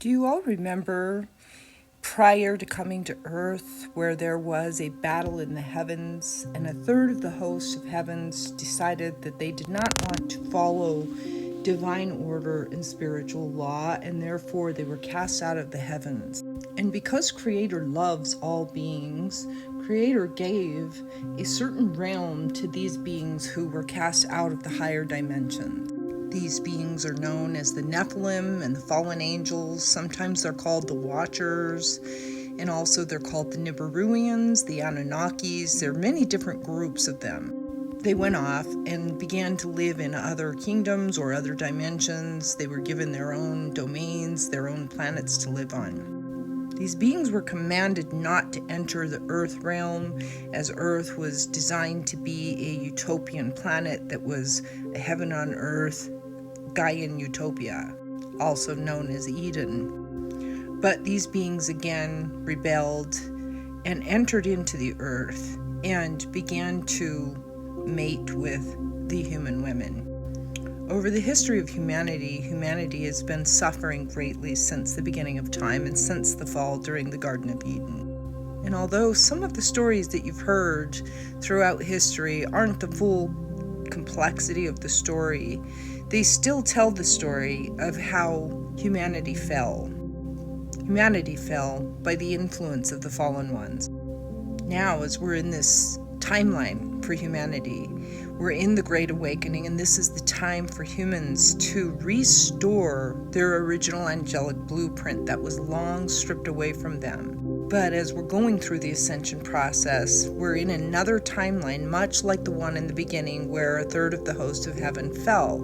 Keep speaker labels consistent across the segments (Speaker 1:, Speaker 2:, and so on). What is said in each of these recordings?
Speaker 1: Do you all remember prior to coming to earth where there was a battle in the heavens and a third of the host of heavens decided that they did not want to follow divine order and spiritual law, and therefore they were cast out of the heavens? And because Creator loves all beings, Creator gave a certain realm to these beings who were cast out of the higher dimensions. These beings are known as the Nephalim and the fallen angels. Sometimes they're called the Watchers, and also they're called the Nibiruians, the Anunnakis. There are many different groups of them. They went off and began to live in other kingdoms or other dimensions. They were given their own domains, their own planets to live on. These beings were commanded not to enter the Earth realm, as Earth was designed to be a utopian planet that was a heaven on earth, Gaian utopia, also known as Eden. But these beings again rebelled and entered into the earth and began to mate with the human women. Over the history of humanity has been suffering greatly since the beginning of time and since the fall during the Garden of Eden. And although some of the stories that you've heard throughout history aren't the full complexity of the story, they still tell the story of how humanity fell. Humanity fell by the influence of the fallen ones. Now, as we're in this timeline for humanity, we're in the Great Awakening, and this is the time for humans to restore their original angelic blueprint that was long stripped away from them. But as we're going through the ascension process, we're in another timeline, much like the one in the beginning where a third of the host of heaven fell.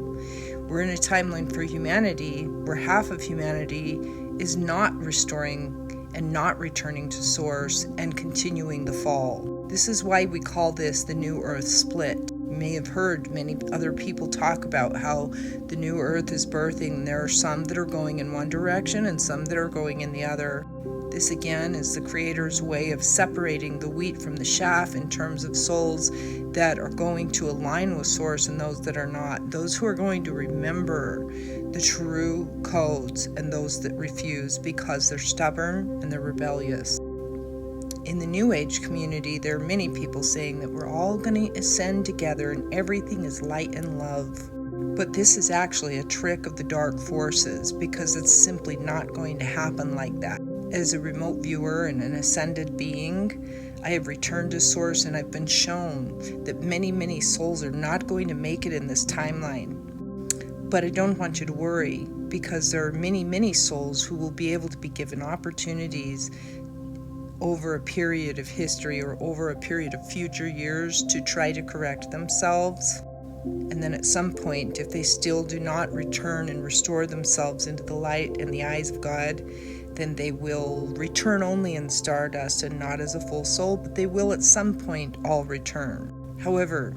Speaker 1: We're in a timeline for humanity where half of humanity is not restoring and not returning to source and continuing the fall. This is why we call this the New Earth split. You may have heard many other people talk about how the New Earth is birthing. There are some that are going in one direction and some that are going in the other. This again is the Creator's way of separating the wheat from the chaff in terms of souls that are going to align with Source and those that are not. Those who are going to remember the true codes and those that refuse because they're stubborn and they're rebellious. In the New Age community, there are many people saying that we're all going to ascend together and everything is light and love. But this is actually a trick of the dark forces because it's simply not going to happen like that. As a remote viewer and an ascended being, I have returned to Source and I've been shown that many souls are not going to make it in this timeline. But I don't want you to worry because there are many souls who will be able to be given opportunities over a period of history or over a period of future years to try to correct themselves. And then at some point, if they still do not return and restore themselves into the light and the eyes of God, then they will return only in stardust and not as a full soul, but they will at some point all return. However,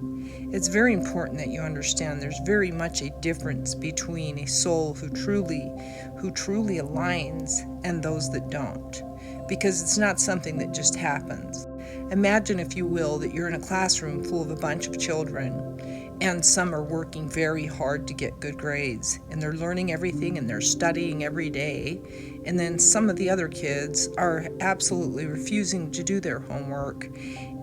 Speaker 1: it's very important that you understand there's very much a difference between a soul who truly aligns and those that don't, because it's not something that just happens. Imagine, if you will, that you're in a classroom full of a bunch of children and some are working very hard to get good grades and they're learning everything and they're studying every day, and then some of the other kids are absolutely refusing to do their homework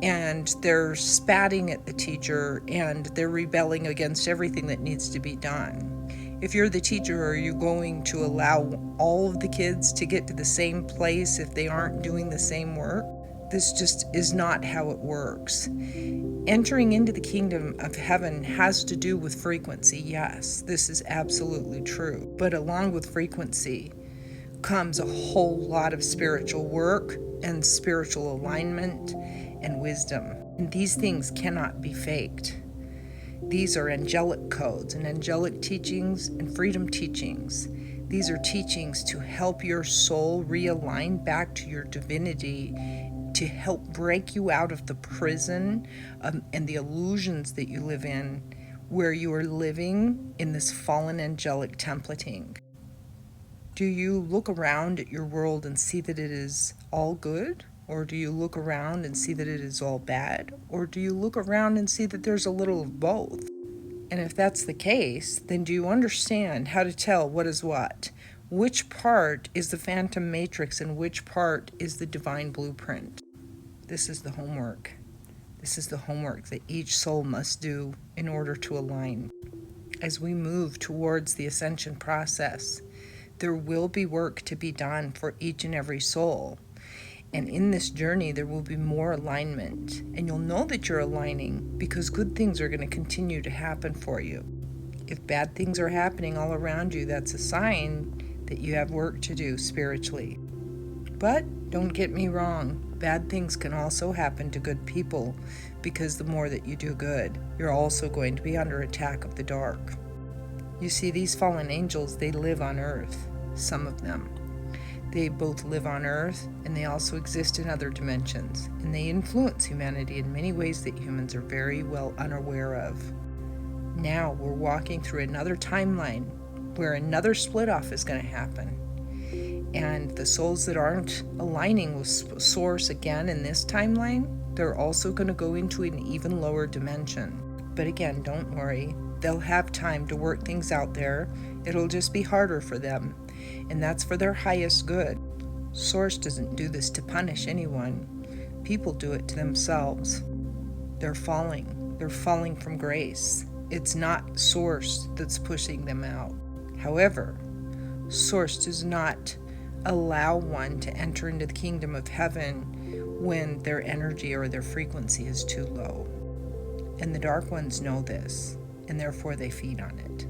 Speaker 1: and they're spatting at the teacher and they're rebelling against everything that needs to be done. If you're the teacher, are you going to allow all of the kids to get to the same place if they aren't doing the same work? This just is not how it works. Entering into the kingdom of heaven has to do with frequency, yes, this is absolutely true. But along with frequency comes a whole lot of spiritual work and spiritual alignment and wisdom. And these things cannot be faked. These are angelic codes and angelic teachings and freedom teachings. These are teachings to help your soul realign back to your divinity, to help break you out of the prison and the illusions that you live in, where you are living in this fallen angelic templating. Do you look around at your world and see that it is all good? Or do you look around and see that it is all bad? Or do you look around and see that there's a little of both? And if that's the case, then do you understand how to tell what is what? Which part is the phantom matrix and which part is the divine blueprint? This is the homework. This is the homework that each soul must do in order to align. As we move towards the ascension process, there will be work to be done for each and every soul. And in this journey, there will be more alignment. And you'll know that you're aligning because good things are going to continue to happen for you. If bad things are happening all around you, that's a sign that you have work to do spiritually. But don't get me wrong, bad things can also happen to good people, because the more that you do good, you're also going to be under attack of the dark. You see, these fallen angels, they live on earth, some of them. They both live on earth and they also exist in other dimensions, and they influence humanity in many ways that humans are very well unaware of. Now we're walking through another timeline where another split off is going to happen. And the souls that aren't aligning with Source again in this timeline, they're also going to go into an even lower dimension. But again, don't worry. They'll have time to work things out there. It'll just be harder for them. And that's for their highest good. Source doesn't do this to punish anyone. People do it to themselves. They're falling. They're falling from grace. It's not Source that's pushing them out. However, Source does not allow one to enter into the kingdom of heaven when their energy or their frequency is too low. And the dark ones know this, and therefore they feed on it.